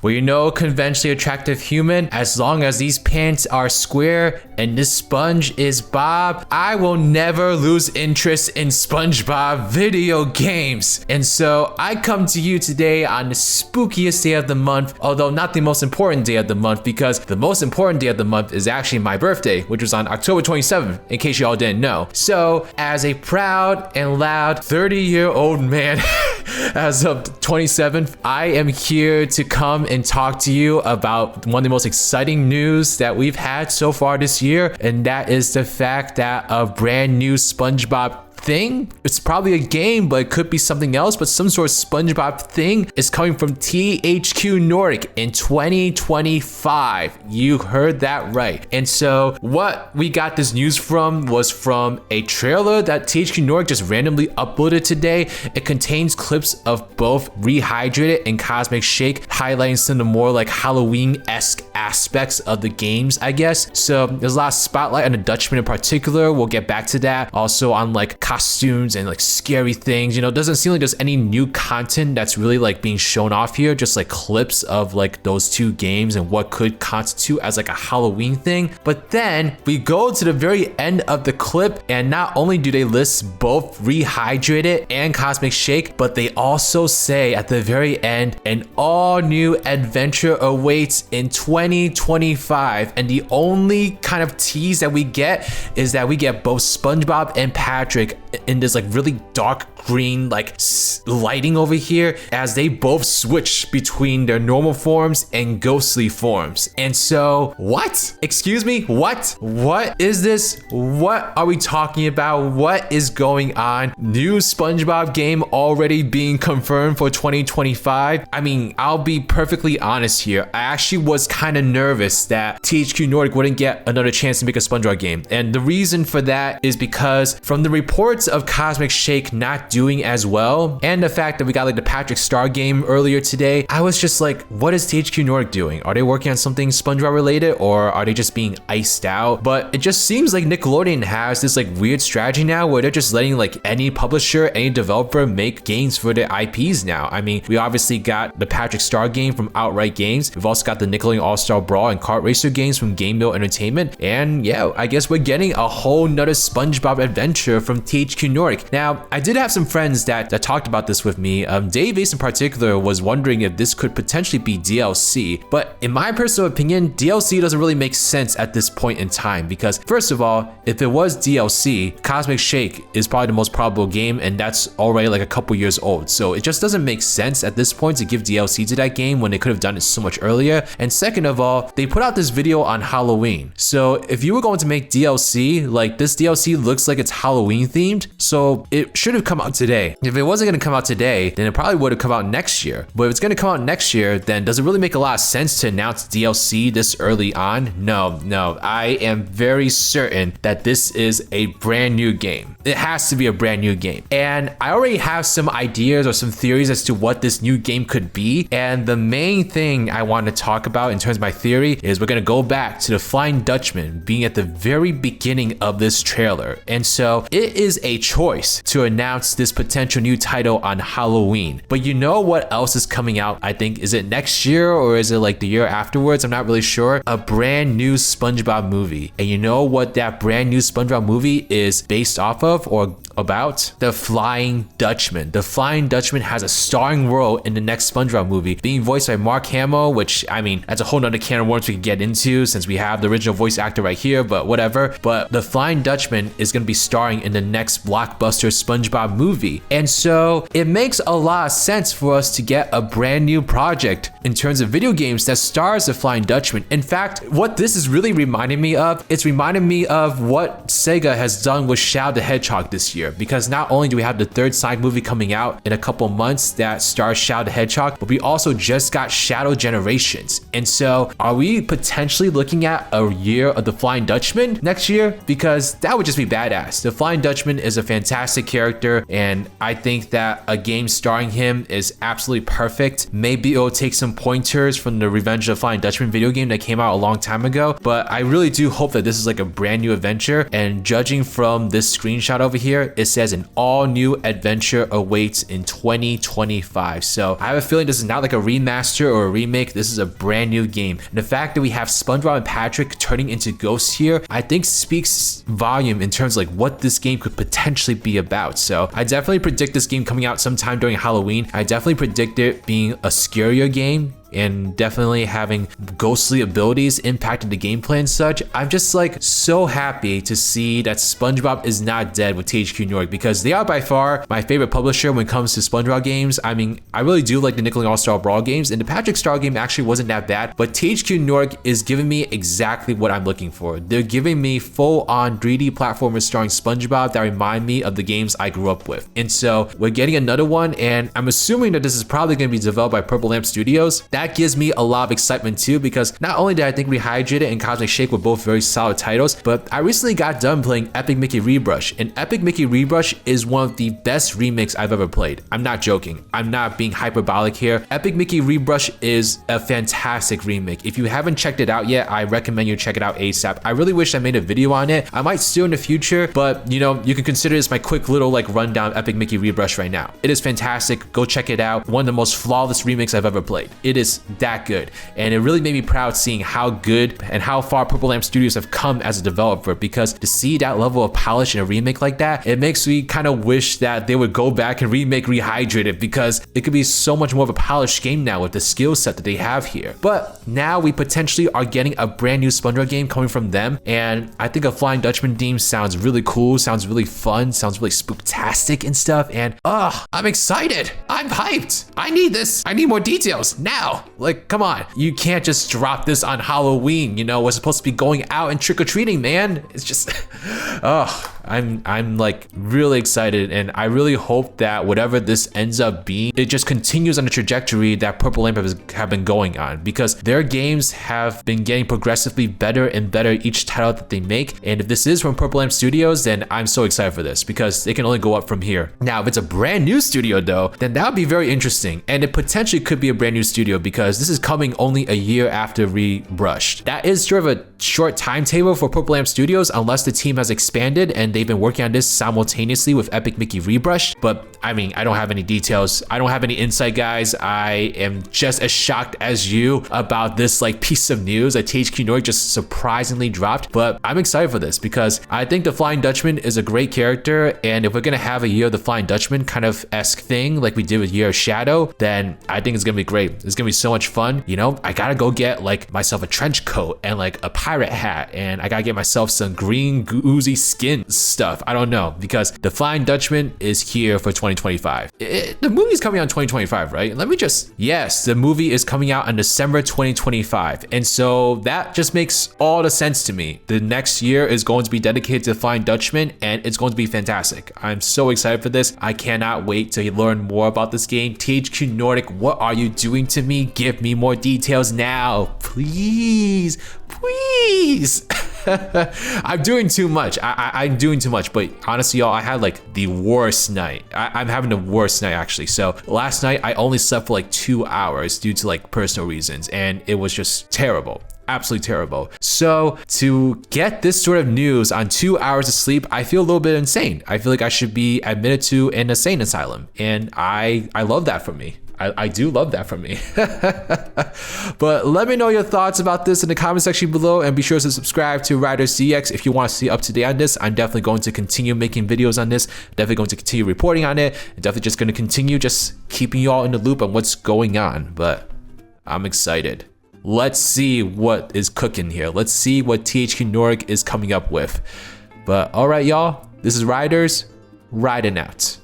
Well, you know, conventionally attractive human, as long as these pants are square and this sponge is Bob, I will never lose interest in SpongeBob video games. And so I come to you today on the spookiest day of the month, although not the most important day of the month, because the most important day of the month is actually my birthday, which was on October 27th, in case you all didn't know. So as a proud and loud 30-year-old man, as of 27th, I am here to come and talk to you about one of the most exciting news that we've had so far this year, and that is the fact that a brand new SpongeBob thing, it's probably a game, but it could be something else, but some sort of SpongeBob thing is coming from THQ Nordic in 2025. You heard that right. And so what we got this news from was from a trailer that THQ Nordic just randomly uploaded today. It contains clips of both Rehydrated and Cosmic Shake, highlighting some of the more like Halloween-esque aspects of the games, I guess. So there's a lot of spotlight on the Dutchman in particular. We'll get back to that. Also on like costumes and like scary things. You know, it doesn't seem like there's any new content that's really like being shown off here, just like clips of like those two games and what could constitute as like a Halloween thing. But then we go to the very end of the clip, and not only do they list both Rehydrated and Cosmic Shake, but they also say at the very end, an all new adventure awaits in 2025. And the only kind of tease that we get is that we get both SpongeBob and Patrick in this like really dark green like lighting over here as they both switch between their normal forms and ghostly forms. And so what? Excuse me? What is this? What are we talking about? What is going on? New SpongeBob game already being confirmed for 2025. I mean, I'll be perfectly honest here. I actually was kind of nervous that THQ Nordic wouldn't get another chance to make a SpongeBob game. And the reason for that is because from the reports of Cosmic Shake not doing as well, and the fact that we got like the Patrick Star game earlier today, I was just like, what is THQ Nordic doing? Are they working on something SpongeBob related, or are they just being iced out? But it just seems like Nickelodeon has this like weird strategy now where they're just letting like any publisher, any developer make games for their IPs now. I mean, we obviously got the Patrick Star game from Outright Games. We've also got the Nickelodeon All-Star Brawl and Kart Racer games from Game Mill Entertainment. And yeah, I guess we're getting a whole nother SpongeBob adventure from THQ Nordic. Now, I did have some friends that talked about this with me. Dave Ace in particular was wondering if this could potentially be DLC, but in my personal opinion, DLC doesn't really make sense at this point in time, because first of all, if it was DLC, Cosmic Shake is probably the most probable game, and that's already like a couple years old. So it just doesn't make sense at this point to give DLC to that game when they could have done it so much earlier. And second of all, they put out this video on Halloween. So if you were going to make DLC, like this DLC looks like it's Halloween themed, so it should have come out today. If it wasn't going to come out today, then it probably would have come out next year. But if it's going to come out next year, then does it really make a lot of sense to announce DLC this early on? No. I am very certain that this is a brand new game. It has to be a brand new game. And I already have some ideas or some theories as to what this new game could be. And the main thing I want to talk about in terms of my theory is we're going to go back to the Flying Dutchman being at the very beginning of this trailer. And so it is a choice to announce this potential new title on Halloween. But you know what else is coming out? I think, is it next year or is it like the year afterwards? I'm not really sure. A brand new SpongeBob movie. And you know what that brand new SpongeBob movie is based off of or about? The Flying Dutchman. The Flying Dutchman has a starring role in the next SpongeBob movie, being voiced by Mark Hamill, which, I mean, that's a whole nother can of worms we can get into since we have the original voice actor right here, but whatever. But the Flying Dutchman is going to be starring in the next blockbuster SpongeBob movie. And so it makes a lot of sense for us to get a brand new project in terms of video games that stars the Flying Dutchman. In fact, what this is really reminding me of, it's reminding me of what Sega has done with Shadow the Hedgehog this year. Because not only do we have the third Sonic movie coming out in a couple months that stars Shadow the Hedgehog, but we also just got Shadow Generations. And so are we potentially looking at a year of the Flying Dutchman next year? Because that would just be badass. The Flying Dutchman is a fantastic character, and I think that a game starring him is absolutely perfect. Maybe it'll take some pointers from the Revenge of the Flying Dutchman video game that came out a long time ago, but I really do hope that this is like a brand new adventure. And judging from this screenshot over here, it says an all new adventure awaits in 2025. So I have a feeling this is not like a remaster or a remake. This is a brand new game. And the fact that we have SpongeBob and Patrick turning into ghosts here, I think speaks volume in terms of like what this game could potentially be about. So I definitely predict this game coming out sometime during Halloween. I definitely predict it being a scarier game and definitely having ghostly abilities impacting the gameplay and such. I'm just like so happy to see that SpongeBob is not dead with THQ Nordic, because they are by far my favorite publisher when it comes to SpongeBob games. I mean, I really do like the Nickelodeon All-Star Brawl games, and the Patrick Star game actually wasn't that bad, but THQ Nordic is giving me exactly what I'm looking for. They're giving me full-on 3D platformers starring SpongeBob that remind me of the games I grew up with. And so we're getting another one, and I'm assuming that this is probably going to be developed by Purple Lamp Studios. That gives me a lot of excitement too, because not only did I think Rehydrated and Cosmic Shake were both very solid titles, but I recently got done playing Epic Mickey Rebrush, and Epic Mickey Rebrush is one of the best remakes I've ever played. I'm not joking. I'm not being hyperbolic here. Epic Mickey Rebrush is a fantastic remake. If you haven't checked it out yet, I recommend you check it out ASAP. I really wish I made a video on it. I might still in the future, but you know, you can consider this my quick little like rundown of Epic Mickey Rebrush right now. It is fantastic. Go check it out. One of the most flawless remakes I've ever played. It is that good, and it really made me proud seeing how good and how far Purple Lamp Studios have come as a developer, because to see that level of polish in a remake like that, it makes me kind of wish that they would go back and remake Rehydrated, because it could be so much more of a polished game now with the skill set that they have here. But now we potentially are getting a brand new SpongeBob game coming from them, and I think a Flying Dutchman theme sounds really cool, sounds really fun, sounds really spooktastic and stuff, and I'm excited. I'm hyped. I need this. I need more details now. Like, come on, you can't just drop this on Halloween. You know, we're supposed to be going out and trick-or-treating, man. It's just, I'm like really excited, and I really hope that whatever this ends up being, it just continues on the trajectory that Purple Lamp have been going on, because their games have been getting progressively better and better each title that they make. And if this is from Purple Lamp Studios, then I'm so excited for this, because they can only go up from here. Now, if it's a brand new studio though, then that would be very interesting, and it potentially could be a brand new studio, because this is coming only a year after Rebrushed. That is sort of a short timetable for Purple Lamp Studios, unless the team has expanded and they've been working on this simultaneously with Epic Mickey Rebrushed. But I mean, I don't have any details. I don't have any insight, guys. I am just as shocked as you about this like piece of news that THQ Nordic just surprisingly dropped. But I'm excited for this, because I think the Flying Dutchman is a great character, and if we're gonna have a Year of the Flying Dutchman kind of esque thing like we did with Year of Shadow, then I think it's gonna be great. It's gonna be so much fun. You know, I gotta go get like myself a trench coat and like a pirate hat, and I gotta get myself some green oozy skin stuff. I don't know, because the Flying Dutchman is here for 2025. The movie's coming out in 2025, right? Yes, the movie is coming out in December 2025, and so that just makes all the sense to me. The next year is going to be dedicated to the Flying Dutchman, and it's going to be fantastic. I'm so excited for this. I cannot wait to learn more about this game. THQ Nordic, what are you doing to me? Give me more details now, please. I'm doing too much. I'm doing too much, but honestly, y'all, I had like the worst night. I'm having the worst night actually. So last night I only slept for like 2 hours due to like personal reasons, and it was just terrible. Absolutely terrible. So to get this sort of news on 2 hours of sleep, I feel a little bit insane. I feel like I should be admitted to an insane asylum, and I love that for me. I do love that from me. But let me know your thoughts about this in the comment section below, and be sure to subscribe to RidersDX if you want to see up to date on this. I'm definitely going to continue making videos on this, definitely going to continue reporting on it, and definitely just going to continue just keeping you all in the loop on what's going on. But I'm excited. Let's see what is cooking here. Let's see what THQ Nordic is coming up with. But all right, y'all, this is Riders, riding out.